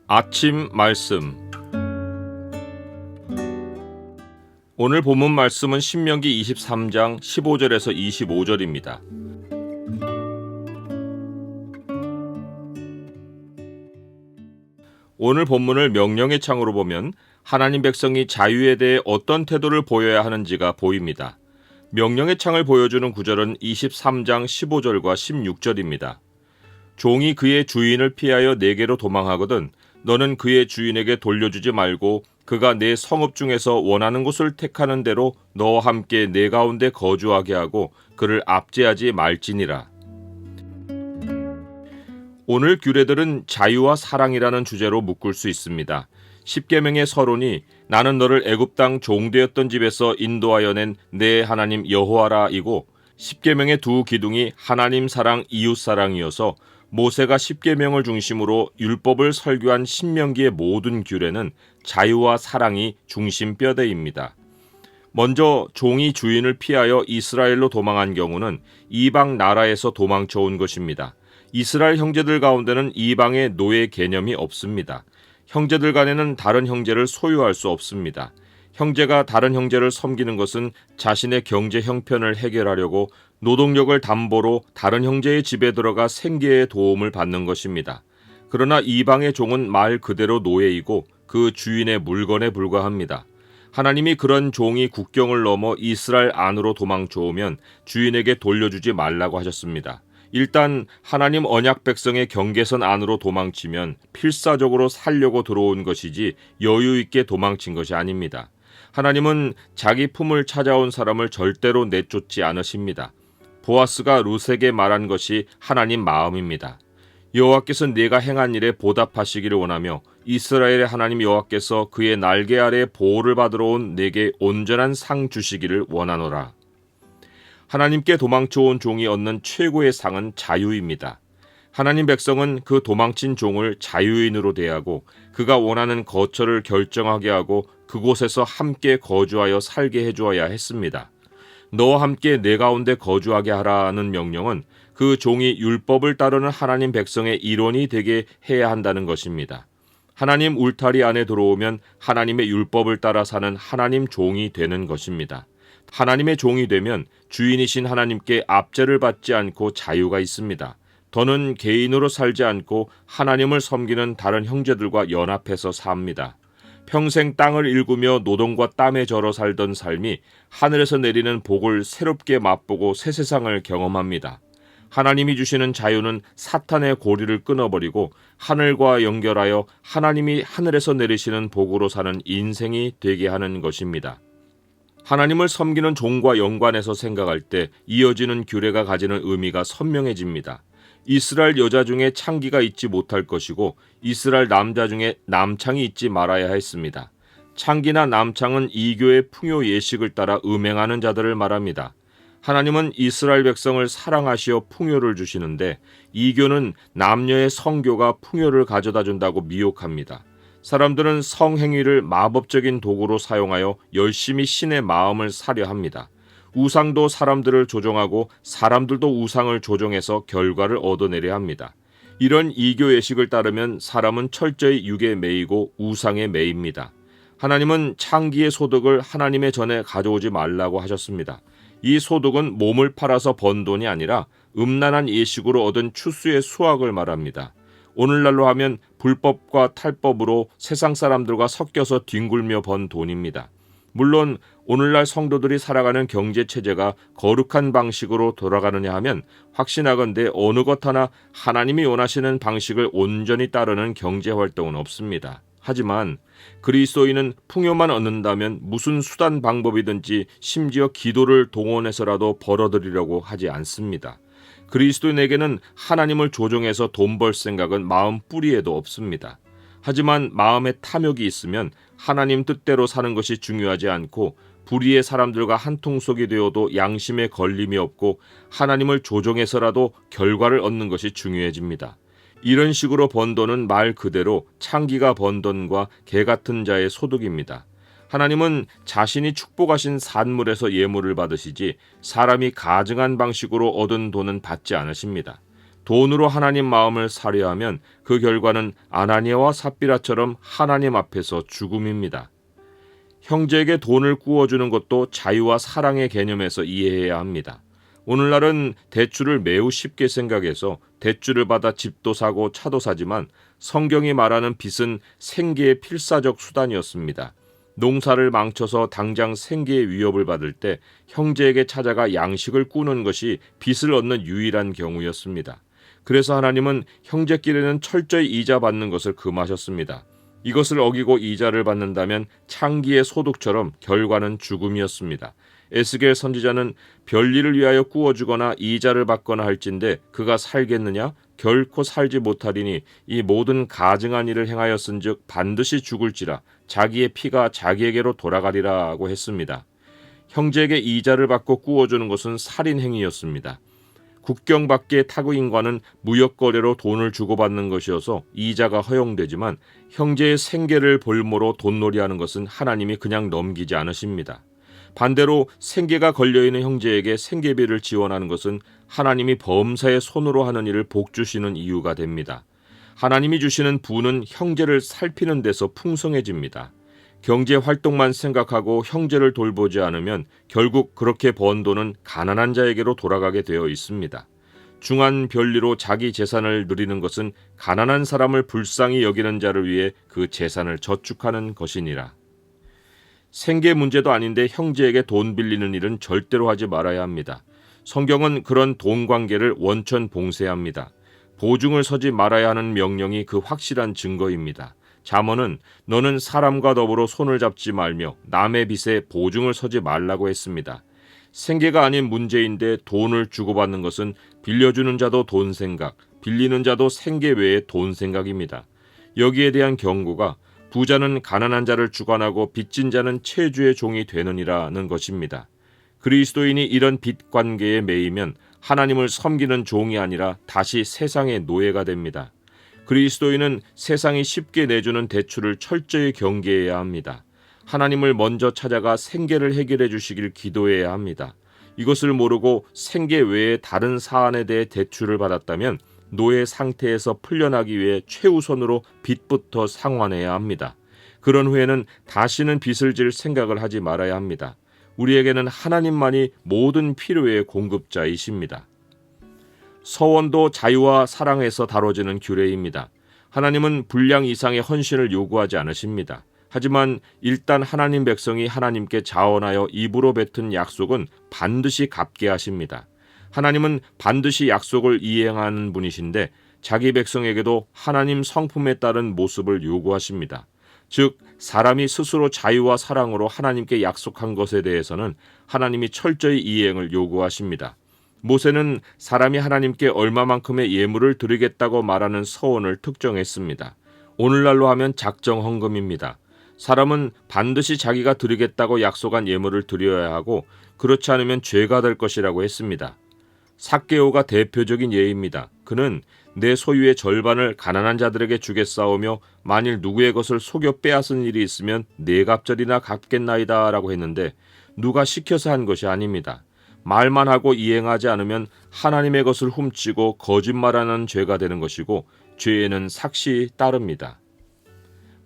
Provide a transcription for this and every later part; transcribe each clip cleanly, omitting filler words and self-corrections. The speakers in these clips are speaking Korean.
아침 말씀. 오늘 본문 말씀은 신명기 23장 15절에서 25절입니다. 오늘 본문을 명령의 창으로 보면 하나님 백성이 자유에 대해 어떤 태도를 보여야 하는지가 보입니다. 명령의 창을 보여주는 구절은 23장 15절과 16절입니다. 종이 그의 주인을 피하여 내게로 도망하거든 너는 그의 주인에게 돌려주지 말고 그가 내 성읍 중에서 원하는 곳을 택하는 대로 너와 함께 내 가운데 거주하게 하고 그를 압제하지 말지니라. 오늘 규례들은 자유와 사랑이라는 주제로 묶을 수 있습니다. 십계명의 서론이 나는 너를 애굽 땅 종되었던 집에서 인도하여 낸 내 하나님 여호와라이고, 십계명의 두 기둥이 하나님 사랑, 이웃 사랑이어서 모세가 십계명을 중심으로 율법을 설교한 신명기의 모든 규례는 자유와 사랑이 중심 뼈대입니다. 먼저 종이 주인을 피하여 이스라엘로 도망한 경우는 이방 나라에서 도망쳐온 것입니다. 이스라엘 형제들 가운데는 이방의 노예 개념이 없습니다. 형제들 간에는 다른 형제를 소유할 수 없습니다. 형제가 다른 형제를 섬기는 것은 자신의 경제 형편을 해결하려고 노동력을 담보로 다른 형제의 집에 들어가 생계에 도움을 받는 것입니다. 그러나 이방의 종은 말 그대로 노예이고 그 주인의 물건에 불과합니다. 하나님이 그런 종이 국경을 넘어 이스라엘 안으로 도망쳐오면 주인에게 돌려주지 말라고 하셨습니다. 일단 하나님 언약 백성의 경계선 안으로 도망치면 필사적으로 살려고 들어온 것이지 여유 있게 도망친 것이 아닙니다. 하나님은 자기 품을 찾아온 사람을 절대로 내쫓지 않으십니다. 보아스가 룻에게 말한 것이 하나님 마음입니다. 여호와께서 네가 행한 일에 보답하시기를 원하며 이스라엘의 하나님 여호와께서 그의 날개 아래 보호를 받으러 온 내게 온전한 상 주시기를 원하노라. 하나님께 도망쳐온 종이 얻는 최고의 상은 자유입니다. 하나님 백성은 그 도망친 종을 자유인으로 대하고 그가 원하는 거처를 결정하게 하고 그곳에서 함께 거주하여 살게 해주어야 했습니다. 너와 함께 내 가운데 거주하게 하라는 명령은 그 종이 율법을 따르는 하나님 백성의 일원이 되게 해야 한다는 것입니다. 하나님 울타리 안에 들어오면 하나님의 율법을 따라 사는 하나님 종이 되는 것입니다. 하나님의 종이 되면 주인이신 하나님께 압제를 받지 않고 자유가 있습니다. 더는 개인으로 살지 않고 하나님을 섬기는 다른 형제들과 연합해서 삽니다. 평생 땅을 일구며 노동과 땀에 절어 살던 삶이 하늘에서 내리는 복을 새롭게 맛보고 새 세상을 경험합니다. 하나님이 주시는 자유는 사탄의 고리를 끊어버리고 하늘과 연결하여 하나님이 하늘에서 내리시는 복으로 사는 인생이 되게 하는 것입니다. 하나님을 섬기는 종과 연관해서 생각할 때 이어지는 규례가 가지는 의미가 선명해집니다. 이스라엘 여자 중에 창기가 있지 못할 것이고 이스라엘 남자 중에 남창이 있지 말아야 했습니다. 창기나 남창은 이교의 풍요 예식을 따라 음행하는 자들을 말합니다. 하나님은 이스라엘 백성을 사랑하시어 풍요를 주시는데 이교는 남녀의 성교가 풍요를 가져다 준다고 미혹합니다. 사람들은 성행위를 마법적인 도구로 사용하여 열심히 신의 마음을 사려 합니다. 우상도 사람들을 조종하고 사람들도 우상을 조종해서 결과를 얻어내려 합니다. 이런 이교 예식을 따르면 사람은 철저히 육에 매이고 우상에 매입니다. 하나님은 창기의 소득을 하나님의 전에 가져오지 말라고 하셨습니다. 이 소득은 몸을 팔아서 번 돈이 아니라 음란한 예식으로 얻은 추수의 수확을 말합니다. 오늘날로 하면 불법과 탈법으로 세상 사람들과 섞여서 뒹굴며 번 돈입니다. 물론 오늘날 성도들이 살아가는 경제체제가 거룩한 방식으로 돌아가느냐 하면 확신하건대 어느 것 하나 하나님이 원하시는 방식을 온전히 따르는 경제활동은 없습니다. 하지만 그리스도인은 풍요만 얻는다면 무슨 수단 방법이든지 심지어 기도를 동원해서라도 벌어들이려고 하지 않습니다. 그리스도인에게는 하나님을 조종해서 돈 벌 생각은 마음 뿌리에도 없습니다. 하지만 마음에 탐욕이 있으면 하나님 뜻대로 사는 것이 중요하지 않고 불의의 사람들과 한통속이 되어도 양심에 걸림이 없고 하나님을 조종해서라도 결과를 얻는 것이 중요해집니다. 이런 식으로 번 돈은 말 그대로 창기가 번 돈과 개 같은 자의 소득입니다. 하나님은 자신이 축복하신 산물에서 예물을 받으시지 사람이 가증한 방식으로 얻은 돈은 받지 않으십니다. 돈으로 하나님 마음을 사려 하면 그 결과는 아나니아와 삽비라처럼 하나님 앞에서 죽음입니다. 형제에게 돈을 구워주는 것도 자유와 사랑의 개념에서 이해해야 합니다. 오늘날은 대출을 매우 쉽게 생각해서 대출을 받아 집도 사고 차도 사지만 성경이 말하는 빚은 생계의 필사적 수단이었습니다. 농사를 망쳐서 당장 생계의 위협을 받을 때 형제에게 찾아가 양식을 꾸는 것이 빚을 얻는 유일한 경우였습니다. 그래서 하나님은 형제끼리는 철저히 이자 받는 것을 금하셨습니다. 이것을 어기고 이자를 받는다면 창기의 소득처럼 결과는 죽음이었습니다. 에스겔 선지자는 별일을 위하여 꾸어주거나 이자를 받거나 할진대 그가 살겠느냐? 결코 살지 못하리니 이 모든 가증한 일을 행하였은즉 반드시 죽을지라 자기의 피가 자기에게로 돌아가리라고 했습니다. 형제에게 이자를 받고 꾸어주는 것은 살인행위였습니다. 국경 밖의 타국인과는 무역거래로 돈을 주고받는 것이어서 이자가 허용되지만 형제의 생계를 볼모로 돈놀이하는 것은 하나님이 그냥 넘기지 않으십니다. 반대로 생계가 걸려있는 형제에게 생계비를 지원하는 것은 하나님이 범사의 손으로 하는 일을 복주시는 이유가 됩니다. 하나님이 주시는 부는 형제를 살피는 데서 풍성해집니다. 경제 활동만 생각하고 형제를 돌보지 않으면 결국 그렇게 번 돈은 가난한 자에게로 돌아가게 되어 있습니다. 중한 별리로 자기 재산을 누리는 것은 가난한 사람을 불쌍히 여기는 자를 위해 그 재산을 저축하는 것이니라. 생계 문제도 아닌데 형제에게 돈 빌리는 일은 절대로 하지 말아야 합니다. 성경은 그런 돈 관계를 원천 봉쇄합니다. 보증을 서지 말아야 하는 명령이 그 확실한 증거입니다. 잠언은 너는 사람과 더불어 손을 잡지 말며 남의 빚에 보증을 서지 말라고 했습니다. 생계가 아닌 문제인데 돈을 주고받는 것은 빌려주는 자도 돈 생각, 빌리는 자도 생계 외의 돈 생각입니다. 여기에 대한 경고가 부자는 가난한 자를 주관하고 빚진 자는 채주의 종이 되느니라는 것입니다. 그리스도인이 이런 빚 관계에 매이면 하나님을 섬기는 종이 아니라 다시 세상의 노예가 됩니다. 그리스도인은 세상이 쉽게 내주는 대출을 철저히 경계해야 합니다. 하나님을 먼저 찾아가 생계를 해결해 주시길 기도해야 합니다. 이것을 모르고 생계 외에 다른 사안에 대해 대출을 받았다면 노예 상태에서 풀려나기 위해 최우선으로 빚부터 상환해야 합니다. 그런 후에는 다시는 빚을 질 생각을 하지 말아야 합니다. 우리에게는 하나님만이 모든 필요의 공급자이십니다. 서원도 자유와 사랑에서 다뤄지는 규례입니다. 하나님은 분량 이상의 헌신을 요구하지 않으십니다. 하지만 일단 하나님 백성이 하나님께 자원하여 입으로 뱉은 약속은 반드시 갚게 하십니다. 하나님은 반드시 약속을 이행하는 분이신데 자기 백성에게도 하나님 성품에 따른 모습을 요구하십니다. 즉 사람이 스스로 자유와 사랑으로 하나님께 약속한 것에 대해서는 하나님이 철저히 이행을 요구하십니다. 모세는 사람이 하나님께 얼마만큼의 예물을 드리겠다고 말하는 서원을 특정했습니다. 오늘날로 하면 작정 헌금입니다. 사람은 반드시 자기가 드리겠다고 약속한 예물을 드려야 하고 그렇지 않으면 죄가 될 것이라고 했습니다. 삭개오가 대표적인 예입니다. 그는 내 소유의 절반을 가난한 자들에게 주겠사오며 만일 누구의 것을 속여 빼앗은 일이 있으면 네 갑절이나 갚겠나이다 라고 했는데 누가 시켜서 한 것이 아닙니다. 말만 하고 이행하지 않으면 하나님의 것을 훔치고 거짓말하는 죄가 되는 것이고 죄에는 삭시 따릅니다.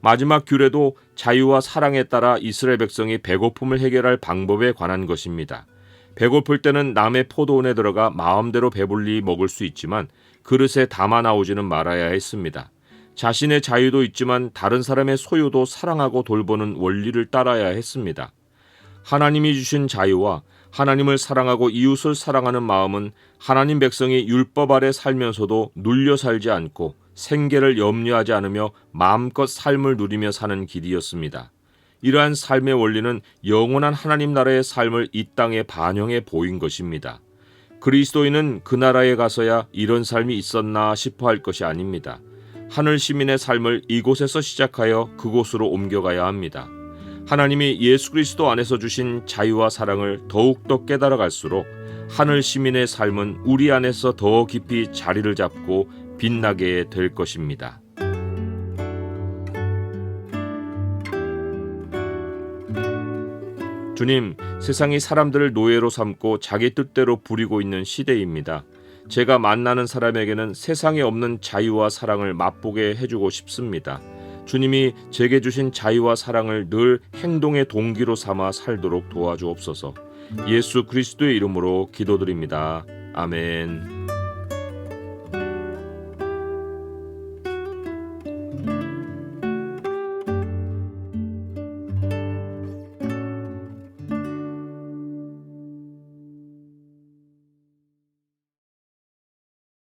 마지막 규례도 자유와 사랑에 따라 이스라엘 백성이 배고픔을 해결할 방법에 관한 것입니다. 배고플 때는 남의 포도원에 들어가 마음대로 배불리 먹을 수 있지만 그릇에 담아 나오지는 말아야 했습니다. 자신의 자유도 있지만 다른 사람의 소유도 사랑하고 돌보는 원리를 따라야 했습니다. 하나님이 주신 자유와 하나님을 사랑하고 이웃을 사랑하는 마음은 하나님 백성이 율법 아래 살면서도 눌려 살지 않고 생계를 염려하지 않으며 마음껏 삶을 누리며 사는 길이었습니다. 이러한 삶의 원리는 영원한 하나님 나라의 삶을 이 땅에 반영해 보인 것입니다. 그리스도인은 그 나라에 가서야 이런 삶이 있었나 싶어 할 것이 아닙니다. 하늘 시민의 삶을 이곳에서 시작하여 그곳으로 옮겨가야 합니다. 하나님이 예수 그리스도 안에서 주신 자유와 사랑을 더욱더 깨달아갈수록 하늘 시민의 삶은 우리 안에서 더 깊이 자리를 잡고 빛나게 될 것입니다. 주님, 세상이 사람들을 노예로 삼고 자기 뜻대로 부리고 있는 시대입니다. 제가 만나는 사람에게는 세상에 없는 자유와 사랑을 맛보게 해주고 싶습니다. 주님이 제게 주신 자유와 사랑을 늘 행동의 동기로 삼아 살도록 도와주옵소서. 예수 그리스도의 이름으로 기도드립니다. 아멘.